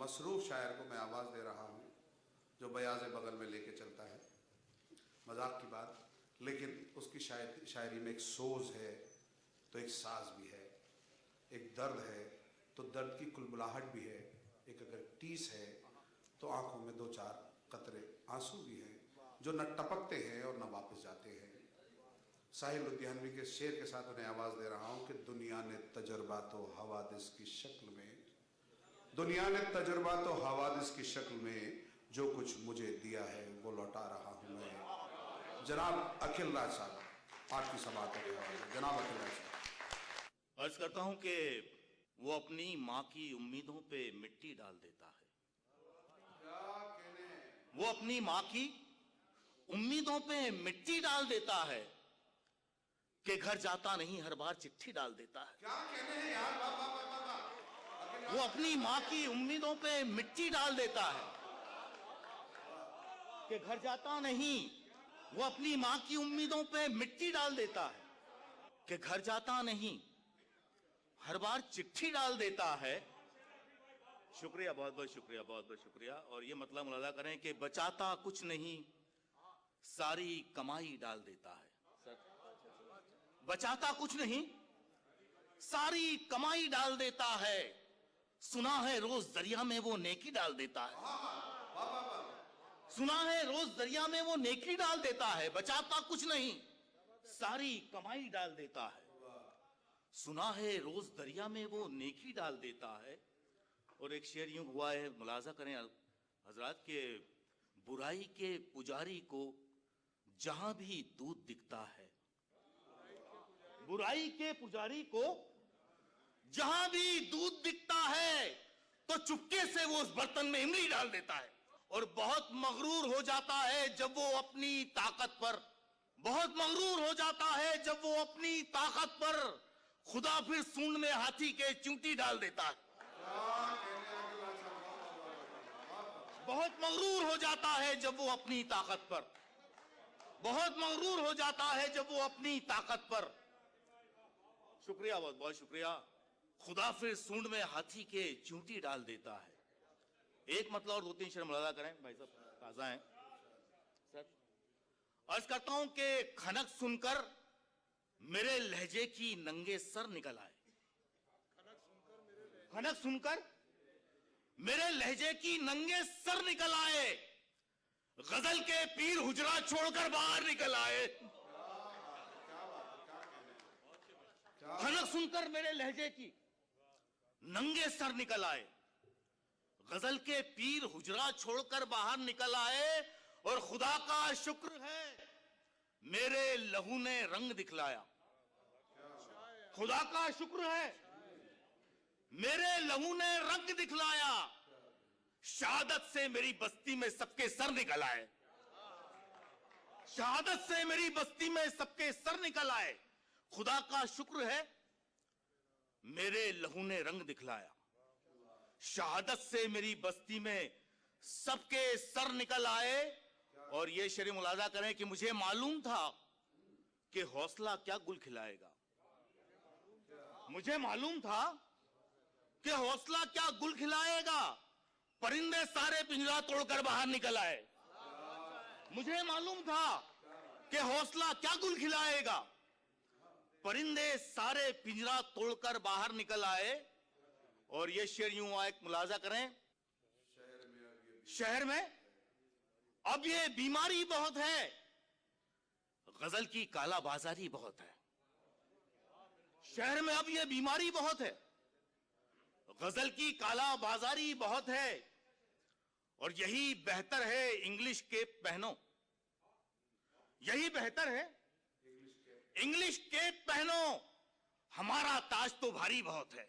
मसरूफ शायर को मैं आवाज़ दे रहा हूँ जो बयाज़ बगल में लेके चलता है। मजाक की बात, लेकिन उसकी शायरी में एक सोज है तो एक साज भी है, एक दर्द है तो दर्द की कुलबुलाहट भी है, एक अगर टीस है तो आंखों में दो चार कतरे आंसू भी हैं जो न टपकते हैं और न वापस जाते हैं। साहिल लुधियानवी के शेर के साथ उन्हें आवाज़ दे रहा हूँ कि दुनिया ने तजर्बा तो हवादिस की शक्ल में, दुनिया ने तजर्बा तो हवादिस की शक्ल में जो कुछ मुझे दिया है वो लौटा रहा हूँ मैं। जनाब अखिल राज साहब, आपकी समाअत के हवाले। जनाब अखिल राज साहब। अर्ज करता हूँ कि वो अपनी माँ की उम्मीदों पे मिट्टी डाल देता है। वो अपनी माँ की उम्मीदों पे मिट्टी डाल देता है कि घर जाता नहीं हर बार चिट्ठी डाल देता है। क्या कहने हैं यार, बाबा। वो अपनी माँ की उम्मीदों पे मिट्टी डाल देता है कि घर जाता नहीं। वो अपनी माँ की उम्मीदों पे मिट्टी डाल देता है कि घर जाता नहीं, हर बार चिट्ठी डाल देता है। शुक्रिया, बहुत बहुत शुक्रिया, बहुत बहुत शुक्रिया। और ये मतलब मुलाजा करें कि बचाता कुछ नहीं, सारी कमाई डाल देता है। बचाता कुछ नहीं, सारी कमाई डाल देता है। सुना है रोज दरिया में वो नेकी डाल देता है। सुना है रोज दरिया में वो नेकी डाल देता है। बचाता कुछ नहीं, सारी कमाई डाल देता है। सुना है रोज दरिया में वो नेकी डाल देता है। और एक शेर यूं हुआ है, मुलाजा करें हजरात, के बुराई के पुजारी को जहां भी दूध दिखता है, बुराई के पुजारी को जहां भी दूध दिखता है तो चुपके से वो उस बर्तन में इमली डाल देता है। और बहुत मगरूर हो जाता है जब वो अपनी ताकत पर, बहुत मगरूर हो जाता है जब वो अपनी ताकत पर खुदा फिर सूंड में हाथी के चूंटी डाल देता है। बहुत मगरूर हो जाता है जब वो अपनी ताकत पर, बहुत मगरूर हो जाता है जब वो अपनी ताकत पर। शुक्रिया, बहुत बहुत शुक्रिया। खुदा फिर सूंड में हाथी के चूंटी डाल देता है। एक मतलब और दो तीन शेर मुलाजा करें भाई साहब, ताजा हैं सर। अर्ज करता हूं कि खनक सुनकर मेरे लहजे की नंगे सर निकल आए। खनक सुनकर मेरे लहजे की नंगे सर निकल आए, गजल के पीर हुजरा छोड़कर बाहर निकल आए। खनक सुनकर मेरे लहजे की नंगे सर निकल आए, गजल के पीर हुजरा छोड़कर बाहर निकल आए। और खुदा का शुक्र है मेरे लहू ने रंग दिखलाया। खुदा का शुक्र है मेरे लहू ने रंग दिखलाया। शहादत से मेरी बस्ती में सबके सर निकल आए। शहादत से मेरी बस्ती में सबके सर निकल आए। खुदा का शुक्र है मेरे लहू ने रंग दिखलाया। शहादत से मेरी बस्ती में सबके सर निकल आए। और ये शेर मुलाजा करें कि मुझे मालूम था कि हौसला क्या गुल खिलाएगा। मुझे मालूम था कि हौसला क्या गुल खिलाएगा। परिंदे सारे पिंजरा तोड़कर बाहर निकल आए। मुझे मालूम था कि हौसला क्या गुल खिलाएगा। परिंदे सारे पिंजरा तोड़कर बाहर निकल आए। और ये शेर यूं आए, मुलाजा करें, शहर में अब ये बीमारी बहुत है, गजल की काला बाजारी बहुत है। शहर में अब ये बीमारी बहुत है, गजल की काला बाजारी बहुत है। और यही बेहतर है इंग्लिश के पहनो, यही बेहतर है इंग्लिश के पहनो, हमारा ताज तो भारी बहुत है।